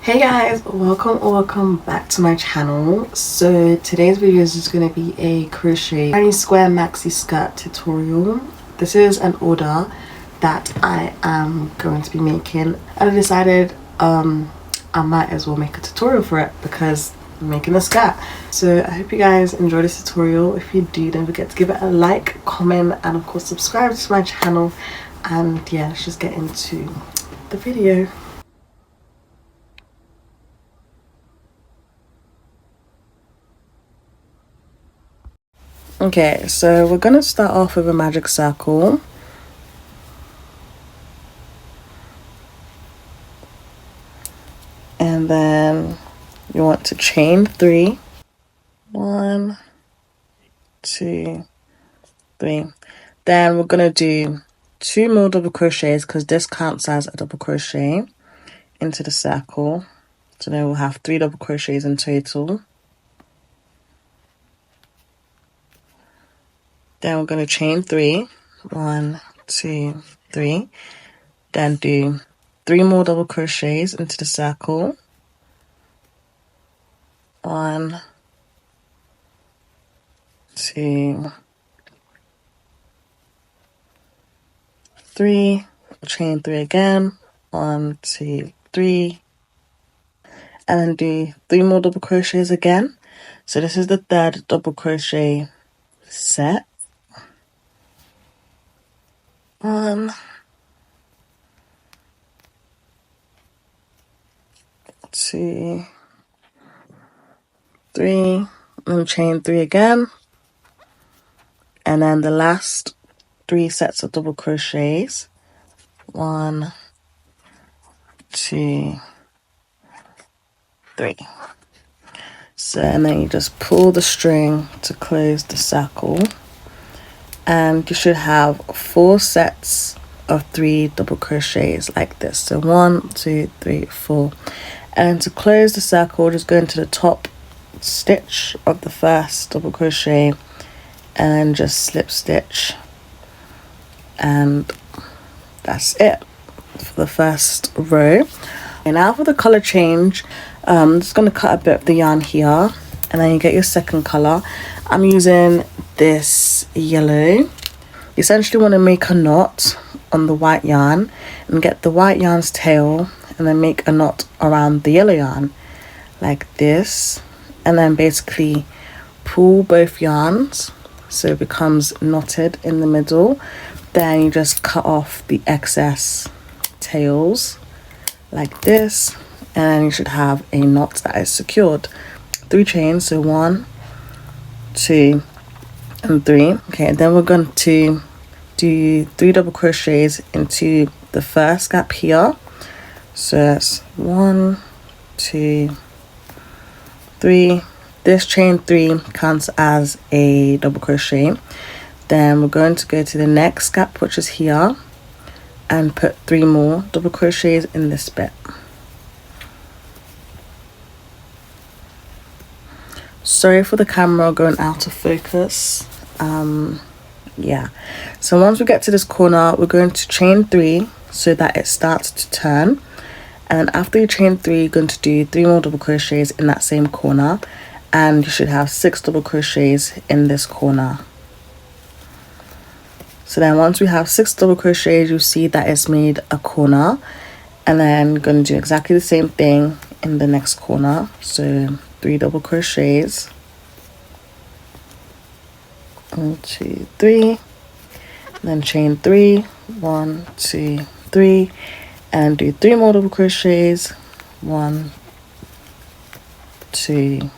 Hey guys, welcome or welcome back to my channel. So today's video is just going to be a crochet tiny square maxi skirt tutorial. This is an order that I am going to be making, and I decided I might as well make a tutorial for it because I'm making a skirt. So I hope you guys enjoy this tutorial. If you do, don't forget to give it a like, comment, and of course subscribe to my channel. And yeah, let's just get into the video. Okay, so we're going to start off with a magic circle. And then you want to chain 3. 1, 2, 3. Then we're going to do 2 more double crochets because this counts as a double crochet into the circle. So then we'll have 3 double crochets in total. Then we're going to chain 3. 1, 2, 3. Then do 3 more double crochets into the circle. 1, 2, 3. Chain 3 again. 1, 2, 3. And then do 3 more double crochets again. So this is the 3rd double crochet set. 1, 2, 3, and chain 3 again. And then the last 3 sets of double crochets. 1, 2, 3. So, and then you just pull the string to close the circle. And you should have 4 sets of 3 double crochets like this. So 1, 2, 3, 4. And to close the circle, just go into the top stitch of the first double crochet and then just slip stitch, and that's it for the first row. And now for the color change, I'm just going to cut a bit of the yarn here, and then you get your second color. I'm using this yellow. You essentially want to make a knot on the white yarn and get the white yarn's tail and then make a knot around the yellow yarn like this, and then basically pull both yarns so it becomes knotted in the middle. Then you just cut off the excess tails like this, and then you should have a knot that is secured. 3 chains, so 1, 2, and 3. Okay, and then we're going to do 3 double crochets into the first gap here. So that's 1, 2, 3. This chain 3 counts as a double crochet. Then we're going to go to the next gap, which is here, and put 3 more double crochets in this bit. Sorry for the camera going out of focus. Yeah, so once we get to this corner, we're going to chain 3 so that it starts to turn. And then after you chain 3, you're going to do 3 more double crochets in that same corner, and you should have 6 double crochets in this corner. So then once we have 6 double crochets, you'll see that it's made a corner, and then you're going to do exactly the same thing in the next corner. So 3 double crochets, 1, 2, 3, then chain 3, 1, 2, 3, and do 3 more double crochets, 1, 2,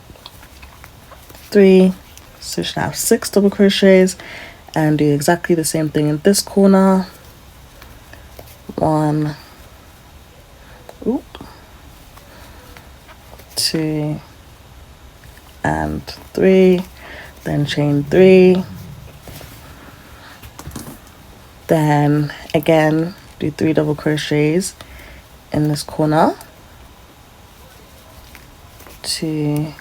3. So you should have 6 double crochets, and do exactly the same thing in this corner. 1, 2, and 3. Then chain 3. Then again do 3 double crochets in this corner. 2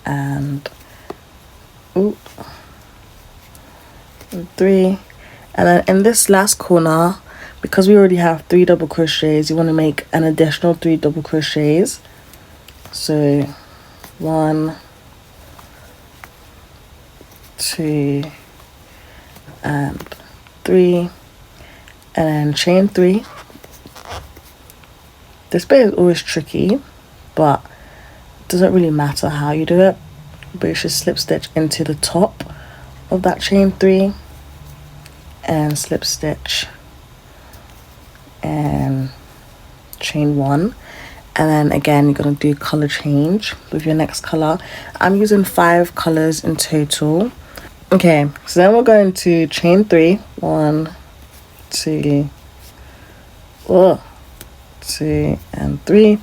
and 3. And then in this last corner, because we already have 3 double crochets, you want to make an additional 3 double crochets. So 1, 2 and 3, and then chain 3. This bit is always tricky, but it doesn't really matter how you do it, but you should slip stitch into the top of that chain 3 and slip stitch and chain 1, and then again you're going to do color change with your next color. I'm using 5 colors in total. Okay, so then we're going to chain 3, 1, 2, 2 and 3,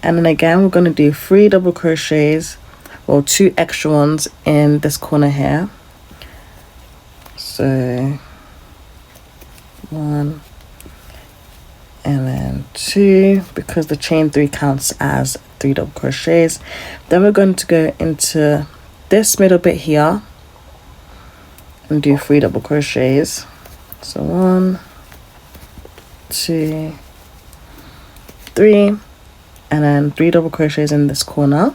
and then again we're going to do 3 double crochets, well 2 extra ones in this corner here. So 1 and then 2, because the chain 3 counts as 3 double crochets. Then we're going to go into this middle bit here and do 3 double crochets. So 1, 2, 3, and then 3 double crochets in this corner.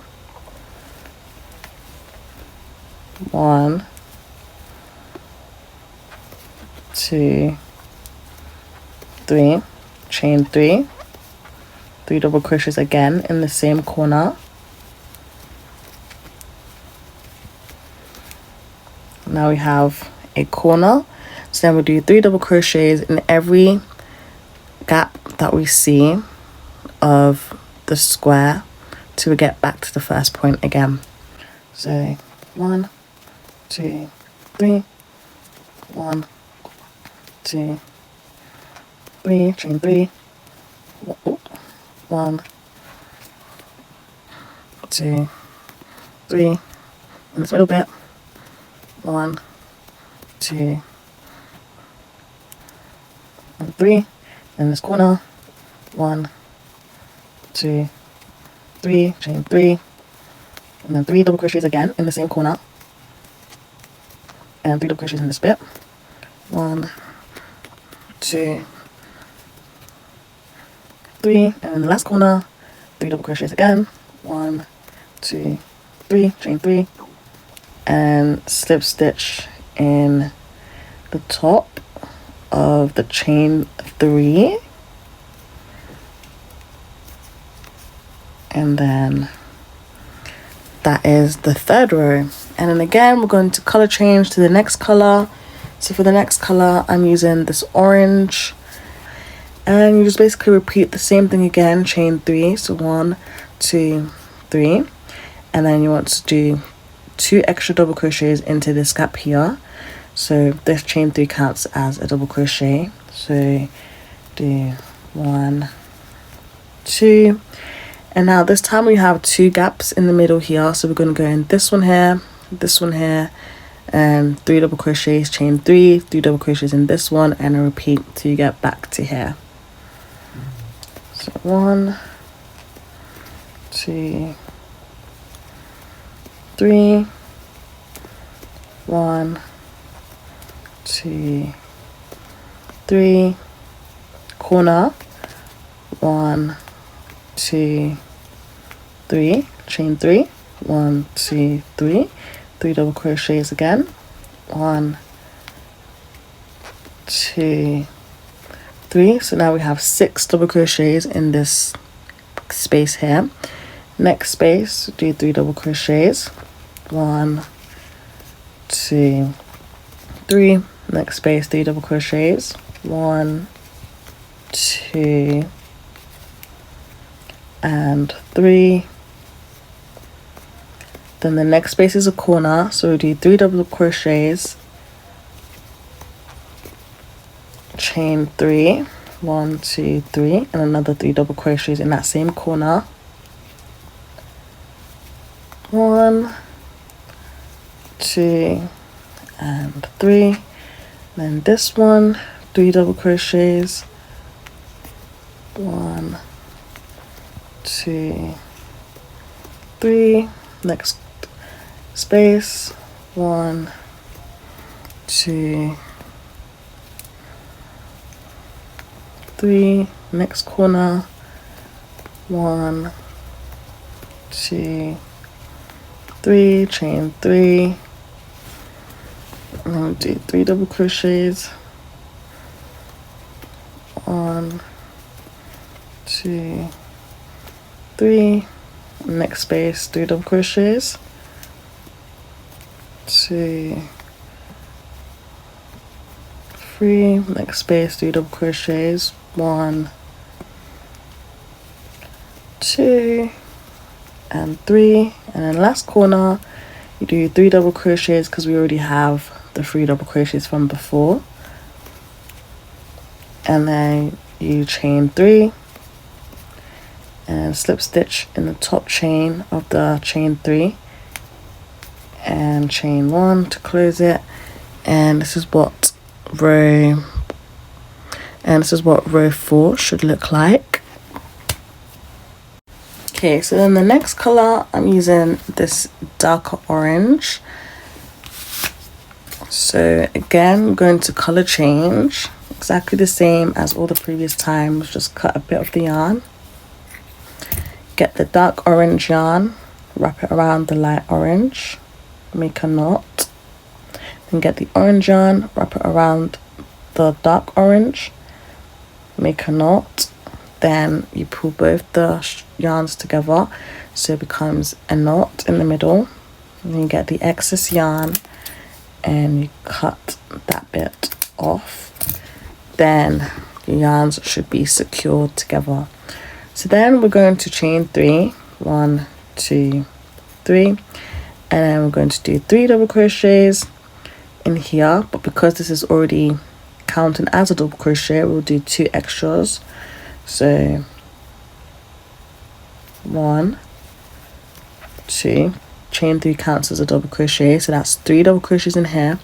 1, 2, 3, chain 3, 3 double crochets again in the same corner. Now we have a corner, so then we'll do 3 double crochets in every gap that we see of the square till we get back to the first point again. So 1, 2, 3, 1, 2, 3, chain 3, 1, 2, 3, in this middle bit, 1, 2, and 3, in this corner, 1, 2, 3, chain 3, and then 3 double crochets again in the same corner, and 3 double crochets in this bit, 1, 2, 3, and in the last corner, 3 double crochets again, 1, 2, 3, chain 3, and slip stitch in the top of the chain 3, and then that is the 3rd row. And then again we're going to color change to the next color. So for the next color I'm using this orange, and you just basically repeat the same thing again, chain 3, so 1, 2, 3, and then you want to do 2 extra double crochets into this gap here, so this chain 3 counts as a double crochet. So do 1, 2, and now this time we have 2 gaps in the middle here, so we're going to go in this one here, and 3 double crochets, chain 3, 3 double crochets in this one, and a repeat till you get back to here. So 1, 2, 3, 1, 2, 3, corner, 1, 2, 3, chain 3, 1, 2, 3, 3 double crochets again, 1, 2, 3. So now we have 6 double crochets in this space here. Next space, do 3 double crochets, 1, 2, 3. Next space, 3 double crochets, 1, 2, and 3. Then the next space is a corner, so we do 3 double crochets, chain 3, 1, 2, 3, and another 3 double crochets in that same corner, 1, 2, and 3. Then this one, 3 double crochets, 1, 2, 3. Next space, 1, 2, 3, next corner, 1, 2, 3, chain 3, I'm going to do 3 double crochets, 1, 2, 3, next space 3 double crochets, 2, 3, next space 3 double crochets, 1, 2, and 3, and then last corner you do 3 double crochets because we already have the 3 double crochets from before, and then you chain 3 and slip stitch in the top chain of the chain 3 and chain 1 to close it, and this is what row 4 should look like. Okay, so then the next color, I'm using this darker orange. So again, I'm going to color change, exactly the same as all the previous times, just cut a bit of the yarn. Get the dark orange yarn, wrap it around the light orange, make a knot. Then get the orange yarn, wrap it around the dark orange, make a knot. Then you pull both the yarns together so it becomes a knot in the middle. And then you get the excess yarn and you cut that bit off. Then your yarns should be secured together. So then we're going to chain 3, 1, 2, 3, and then we're going to do 3 double crochets in here, but because this is already counting as a double crochet, we'll do 2 extras. So 1, 2, chain 3 counts as a double crochet, so that's 3 double crochets in here.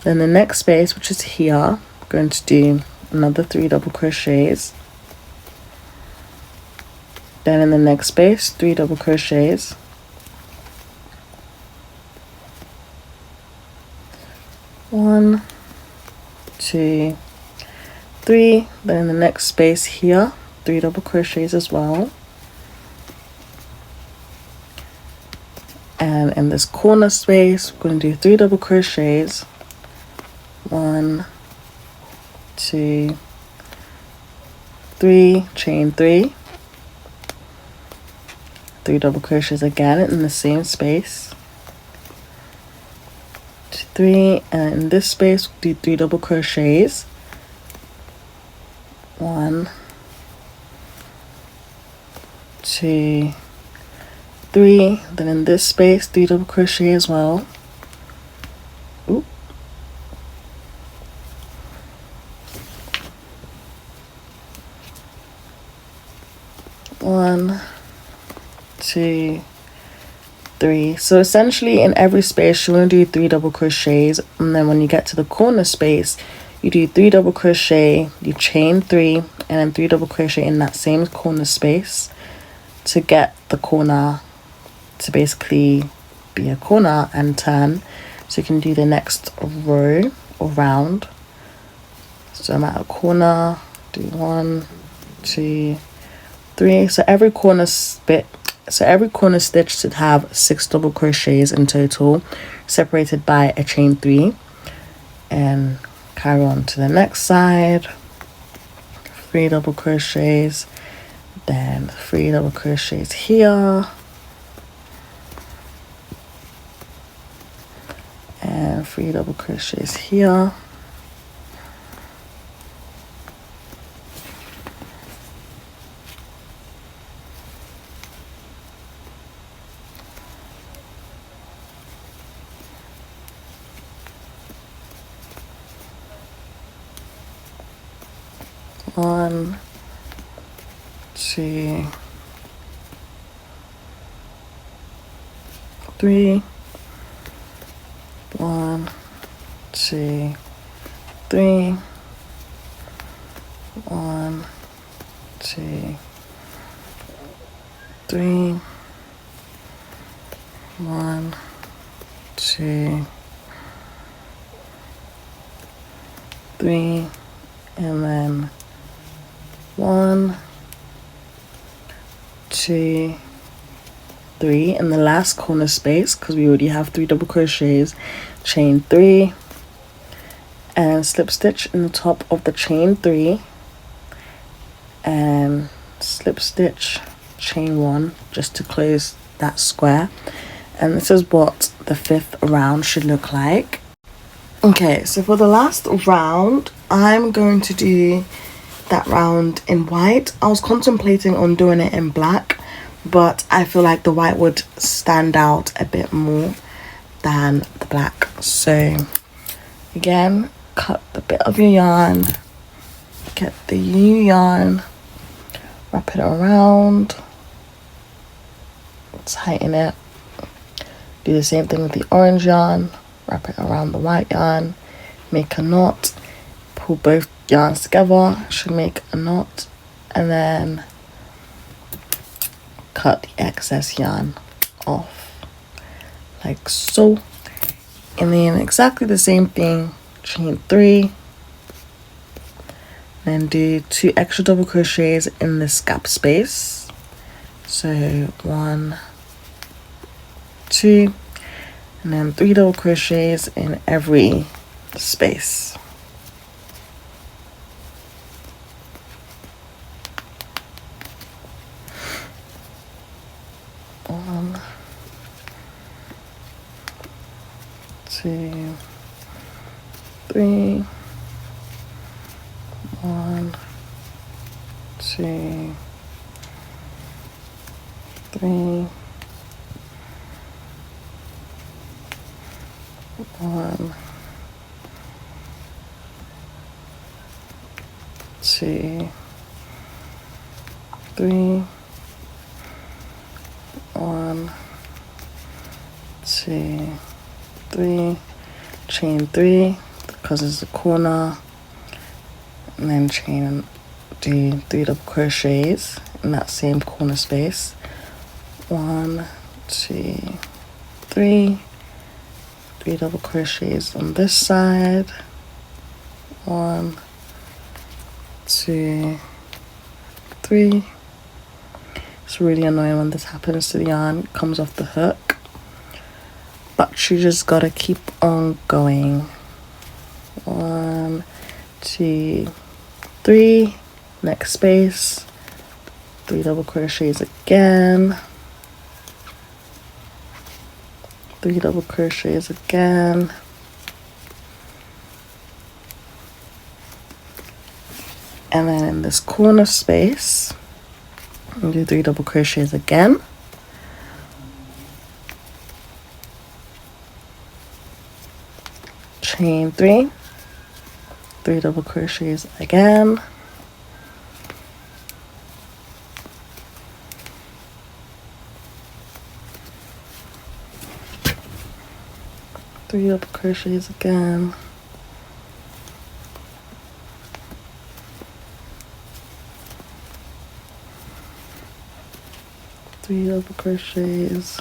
Then the next space, which is here, I'm going to do another 3 double crochets. Then in the next space, 3 double crochets. 1, 2, 3. Then in the next space here, 3 double crochets as well. And in this corner space, we're going to do 3 double crochets. 1, 2, 3, chain 3, 3 double crochets again in the same space. 2, 3, and in this space, we'll do 3 double crochets. 1, 2, 3. Then in this space, 3 double crochet as well. Oop. 1, 2, 3. So essentially in every space you want to do 3 double crochets, and then when you get to the corner space you do 3 double crochet, you chain 3, and then 3 double crochet in that same corner space to get the corner to basically be a corner and turn, so you can do the next row or round. So I'm at a corner, do 1, 2, 3. So every corner stitch should have 6 double crochets in total, separated by a chain 3, and carry on to the next side. 3 double crochets, then 3 double crochets here, and 3 double crochets here. One, 2, 3. 1, 2, 3. 1, 2, 3. 1, 2, 3, and then 1, 2, 3 in the last corner space, because we already have 3 double crochets, chain 3 and slip stitch in the top of the chain 3 and slip stitch chain 1 just to close that square. And this is what the 5th round should look like. Okay, so for the last round, I'm going to do that round in white. I was contemplating on doing it in black, but I feel like the white would stand out a bit more than the black. So again, cut the bit of your yarn, get the new yarn, wrap it around, tighten it. Do the same thing with the orange yarn, wrap it around the white yarn, make a knot, pull both yarns together, should make a knot, and then cut the excess yarn off like so. And then exactly the same thing, chain 3, then do 2 extra double crochets in this gap space. So 1, 2, and then 3 double crochets in every space. One, 2, 3, 1, 2, 3, 1, 2, 3, 1, 2, 3, chain 3 because it's a corner, and then chain, do 3 double crochets in that same corner space. 1, 2, 3, 3 double crochets on this side. 1, 2, 3. It's really annoying when this happens to the yarn, it comes off the hook, but you just gotta keep on going. 1, 2, 3, next space, 3 double crochets again, 3 double crochets again, and then in this corner space do 3 double crochets again, chain 3, 3 double crochets again, three double crochets again, three double crochets,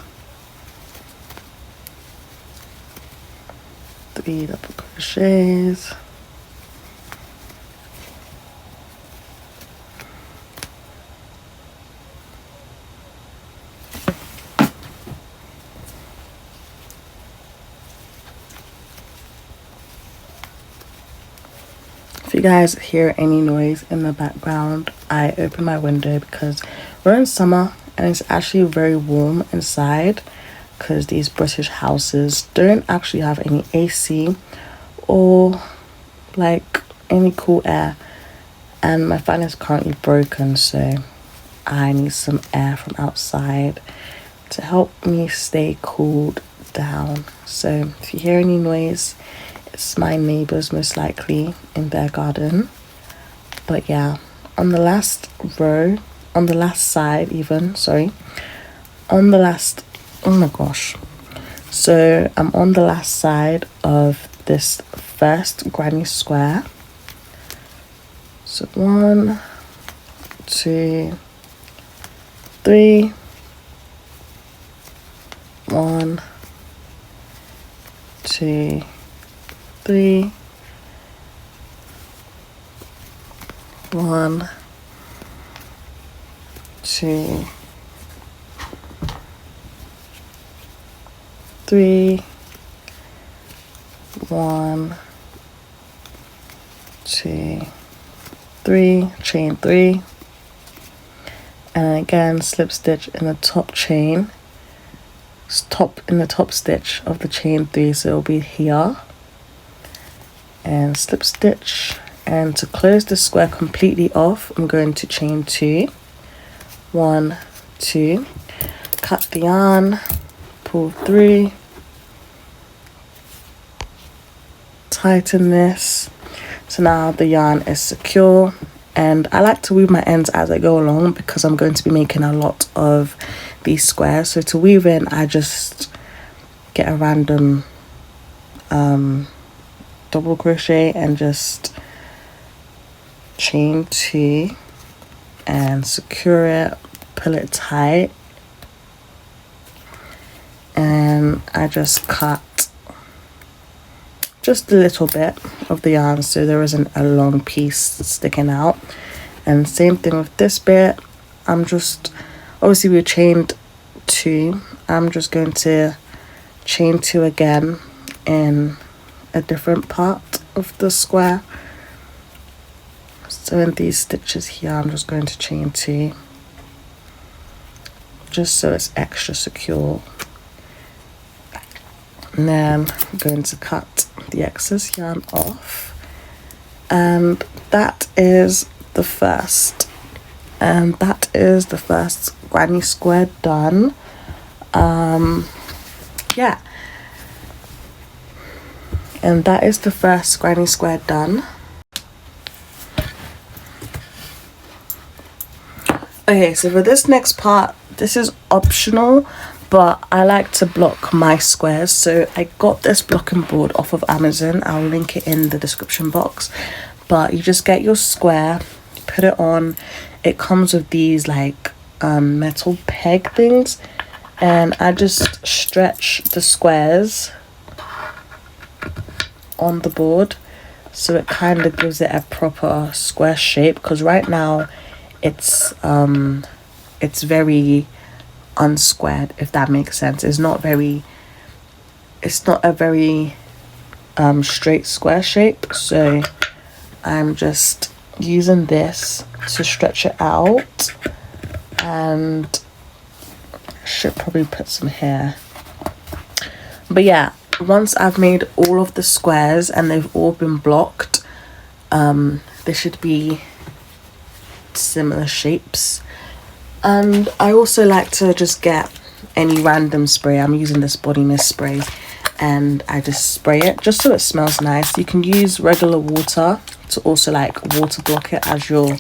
3 double crochets, if you guys hear any noise in the background, I open my window because we're in summer and it's actually very warm inside because these British houses don't actually have any AC or like any cool air, and my fan is currently broken, so I need some air from outside to help me stay cooled down. So if you hear any noise, it's my neighbors most likely in their garden. But yeah, on the last row, on the last side even, sorry, on the last, oh my gosh, so I'm on the last side of this first granny square. So 1, 2, 3, 1, 2, 3, 1, 2, 3, 1, 2, 3, chain 3, and again slip stitch in the top chain, in the top stitch of the chain 3, so it'll be here, and slip stitch. And to close the square completely off, I'm going to chain 2, 1, 2, cut the yarn, pull 3, tighten this. So now the yarn is secure, and I like to weave my ends as I go along because I'm going to be making a lot of these squares. So to weave in, I just get a random double crochet and just chain 2 and secure it, pull it tight, and I just cut just a little bit of the yarn so there isn't a long piece sticking out. And same thing with this bit. I'm just, obviously we chained 2, I'm just going to chain 2 again in a different part of the square. So in these stitches here, I'm just going to chain 2 just so it's extra secure. And then I'm going to cut the excess yarn off, and that is the first granny square done. Yeah, and that is the first granny square done. Okay, so for this next part, this is optional, but I like to block my squares. So I got this blocking board off of Amazon. I'll link it in the description box. But you just get your square, put it on. It comes with these like metal peg things, and I just stretch the squares on the board so it kind of gives it a proper square shape, because right now it's very unsquared, if that makes sense. It's not a very straight square shape. So I'm just using this to stretch it out, and should probably put some here. But yeah, once I've made all of the squares and they've all been blocked, they should be similar shapes. And I also like to just get any random spray. I'm using this body mist spray, and I just spray it just so it smells nice. You can use regular water to also like water block it as you're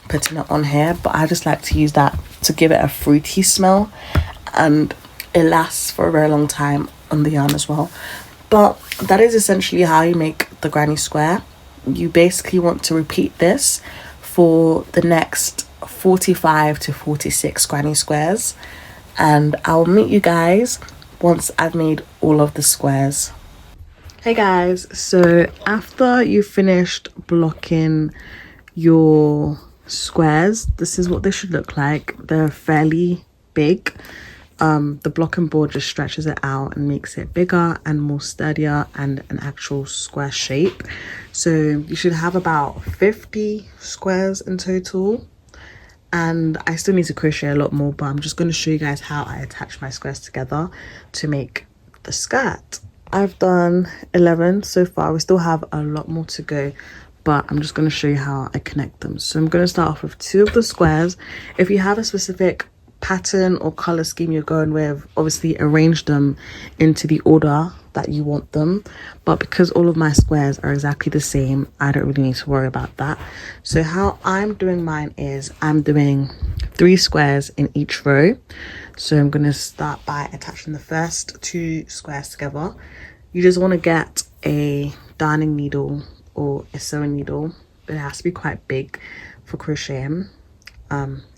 putting it on here, but I just like to use that to give it a fruity smell, and it lasts for a very long time on the yarn as well. But that is essentially how you make the granny square. You basically want to repeat this for the next 45 to 46 granny squares, and I'll meet you guys once I've made all of the squares. Hey guys, so after you finished blocking your squares, this is what they should look like. They're fairly big. The blocking board just stretches it out and makes it bigger and more sturdier and an actual square shape. So you should have about 50 squares in total, and I still need to crochet a lot more, but I'm just going to show you guys how I attach my squares together to make the skirt. I've done 11 so far. We still have a lot more to go, but I'm just going to show you how I connect them. So I'm going to start off with 2 of the squares. If you have a specific pattern or color scheme you're going with, obviously arrange them into the order that you want them, but because all of my squares are exactly the same, I don't really need to worry about that. So how I'm doing mine is I'm doing 3 squares in each row. So I'm going to start by attaching the first 2 squares together. You just want to get a darning needle or a sewing needle, but it has to be quite big for crocheting.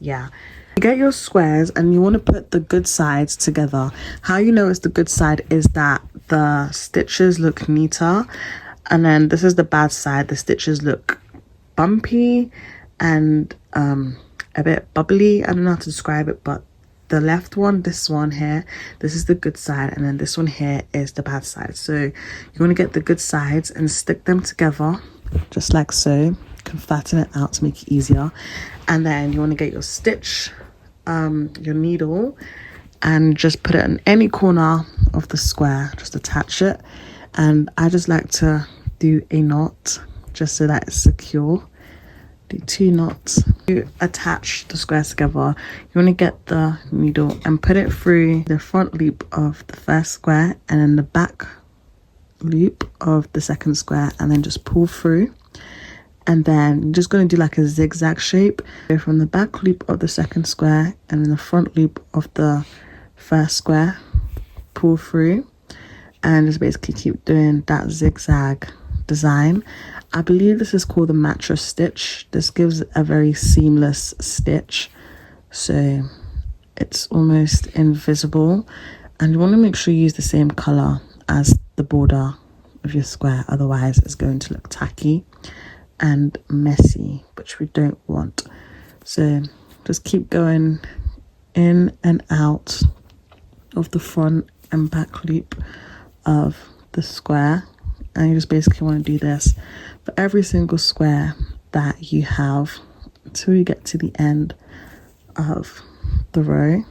Yeah, you get your squares and you want to put the good sides together. How you know it's the good side is that the stitches look neater, and then this is the bad side. The stitches look bumpy and a a bit bubbly. I don't know how to describe it, but the left one, this one here, this is the good side, and then this one here is the bad side. So you want to get the good sides and stick them together just like so. You can flatten it out to make it easier, and then you want to get your stitch, your needle, and just put it in any corner of the square. Just attach it, and I just like to do a knot just so that it's secure. Do 2 knots. You attach the squares together. You want to get the needle and put it through the front loop of the first square and then the back loop of the second square, and then just pull through. And then you're just going to do like a zigzag shape. Go from the back loop of the second square and then the front loop of the first square, pull through, and just basically keep doing that zigzag design. I believe this is called the mattress stitch. This gives a very seamless stitch, so it's almost invisible, and you want to make sure you use the same color as the border of your square, otherwise it's going to look tacky and messy, which we don't want. So just keep going in and out of the front and back loop of the square, and you just basically want to do this for every single square that you have until you get to the end of the row.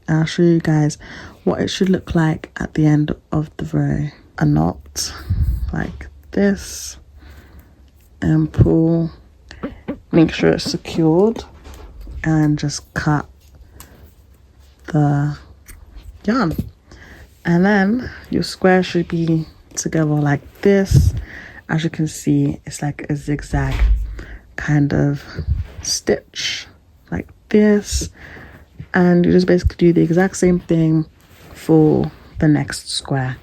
And I'll show you guys what it should look like at the end of the row. A knot like this, and pull, make sure it's secured, and just cut the yarn. And then your square should be together like this. As you can see, it's like a zigzag kind of stitch like this, and you just basically do the exact same thing for the next square.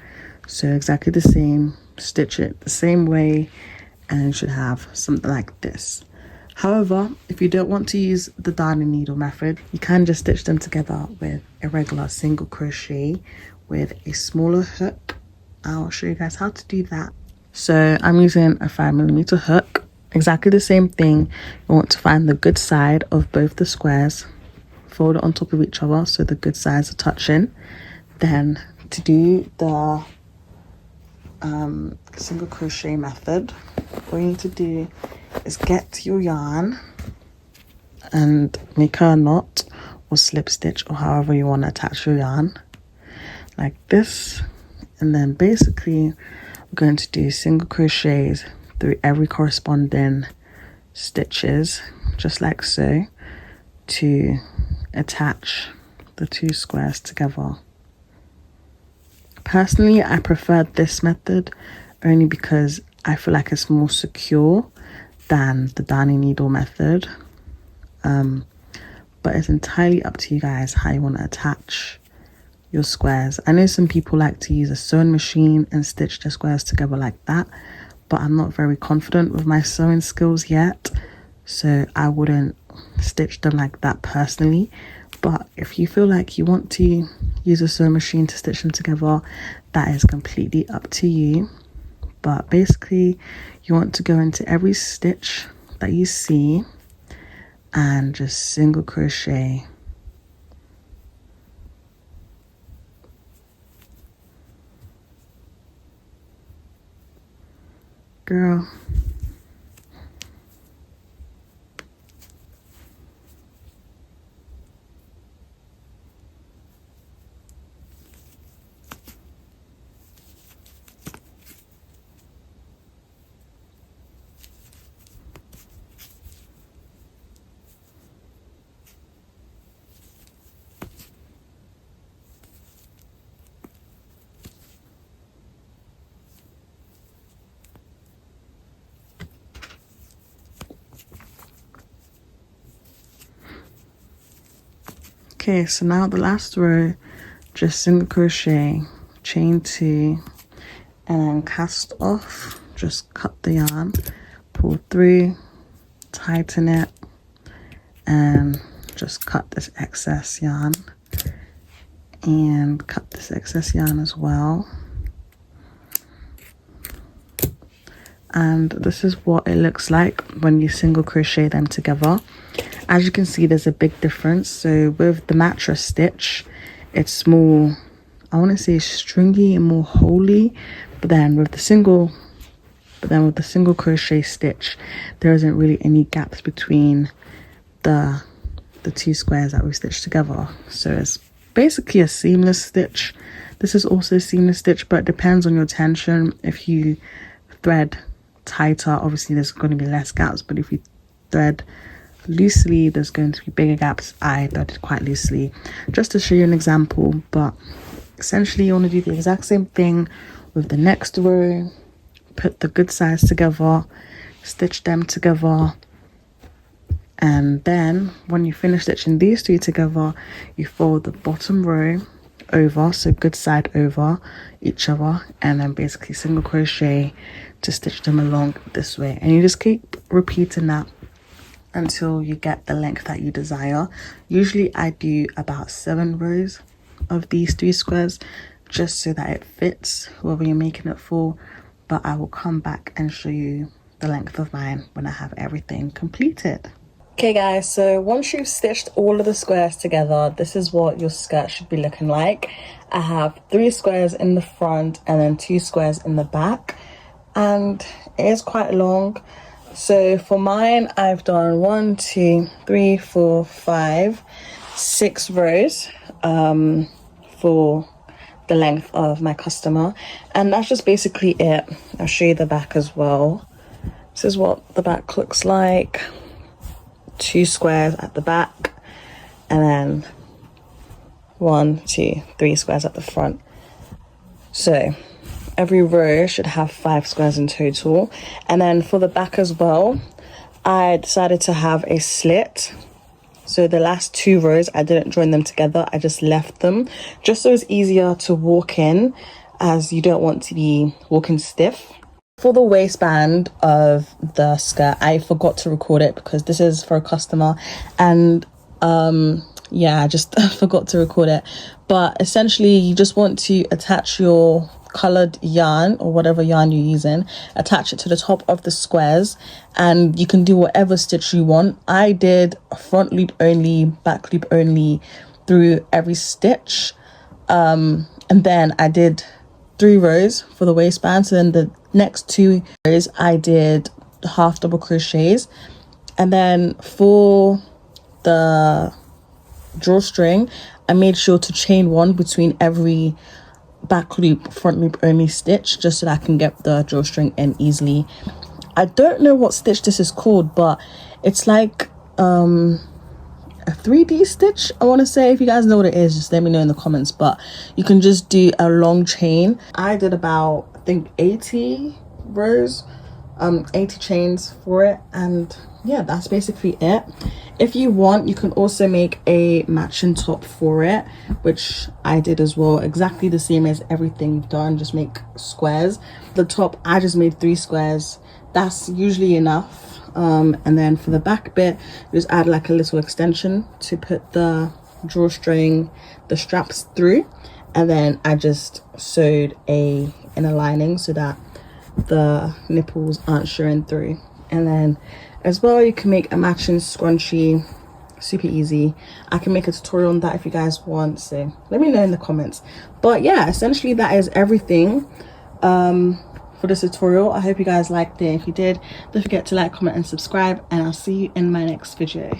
So exactly the same, stitch it the same way, and you should have something like this. However, if you don't want to use the darning needle method, you can just stitch them together with a regular single crochet with a smaller hook. I'll show you guys how to do that. So I'm using a 5mm hook. Exactly the same thing. You want to find the good side of both the squares, fold it on top of each other so the good sides are touching. Then to do the single crochet method, what you need to do is get your yarn and make a knot or slip stitch, or however you want to attach your yarn, like this. And then basically we're going to do single crochets through every corresponding stitches, just like so, to attach the 2 squares together. Personally, I prefer this method only because I feel like it's more secure than the darning needle method. But it's entirely up to you guys how you want to attach your squares. I know some people like to use a sewing machine and stitch their squares together like that, but I'm not very confident with my sewing skills yet, so I wouldn't stitch them like that personally. But if you feel like you want to use a sewing machine to stitch them together, that is completely up to you. But basically you want to go into every stitch that you see and just single crochet. Girl. Okay, so now the last row, just single crochet, chain 2, and then cast off. Just cut the yarn, pull through, tighten it, and just cut this excess yarn, and cut this excess yarn as well. And this is what it looks like when you single crochet them together. As you can see, there's a big difference. So with the mattress stitch, it's more, I want to say stringy and more holey, but then with the single crochet stitch, there isn't really any gaps between the two squares that we stitched together. So it's basically a seamless stitch. This is also a seamless stitch, but it depends on your tension. If you thread tighter, obviously there's going to be less gaps, but if you thread loosely, there's going to be bigger gaps. I threaded quite loosely just to show you an example, but essentially you want to do the exact same thing with the next row. Put the good sides together, stitch them together, and then when you finish stitching these three together, you fold the bottom row over, so good side over each other, and then basically single crochet to stitch them along this way, and you just keep repeating that until you get the length that you desire. Usually I do about 7 rows of these 3 squares just so that it fits whoever you're making it for, but I will come back and show you the length of mine when I have everything completed. Okay guys, so once you've stitched all of the squares together, this is what your skirt should be looking like. I have 3 squares in the front and then 2 squares in the back, and it is quite long. So for mine, I've done 1, 2, 3, 4, 5, 6 rows for the length of my customer, and that's just basically it. I'll show you the back as well. This is what the back looks like. 2 squares at the back, and then 1, 2, 3 squares at the front. So every row should have 5 squares in total. And then for the back as well, I decided to have a slit. So the last 2 rows, I didn't join them together, I just left them just so it's easier to walk in, as you don't want to be walking stiff. For the waistband of the skirt, I forgot to record it because this is for a customer, and yeah, I just forgot to record it. But essentially you just want to attach your colored yarn or whatever yarn you're using, attach it to the top of the squares, and you can do whatever stitch you want. I did front loop only, back loop only through every stitch, and then I did 3 rows for the waistband. So then the next 2 rows I did half double crochets, and then for the drawstring I made sure to chain 1 between every back loop, front loop only stitch, just so that I can get the drawstring in easily. I don't know what stitch this is called, but it's like a 3D stitch, I want to say. If you guys know what it is, just let me know in the comments. But you can just do a long chain. I did about, I think, 80 rows, 80 chains for it, and yeah, that's basically it. If you want, you can also make a matching top for it, which I did as well, exactly the same as everything you've done, just make squares. The top, I just made 3 squares, that's usually enough. And then for the back bit, just add like a little extension to put the drawstring, the straps through, and then I just sewed a inner lining so that the nipples aren't showing through. And then as well, you can make a matching scrunchie, super easy. I can make a tutorial on that if you guys want, so let me know in the comments. But yeah, essentially that is everything for this tutorial. I hope you guys liked it. If you did, don't forget to like, comment and subscribe, and I'll see you in my next video.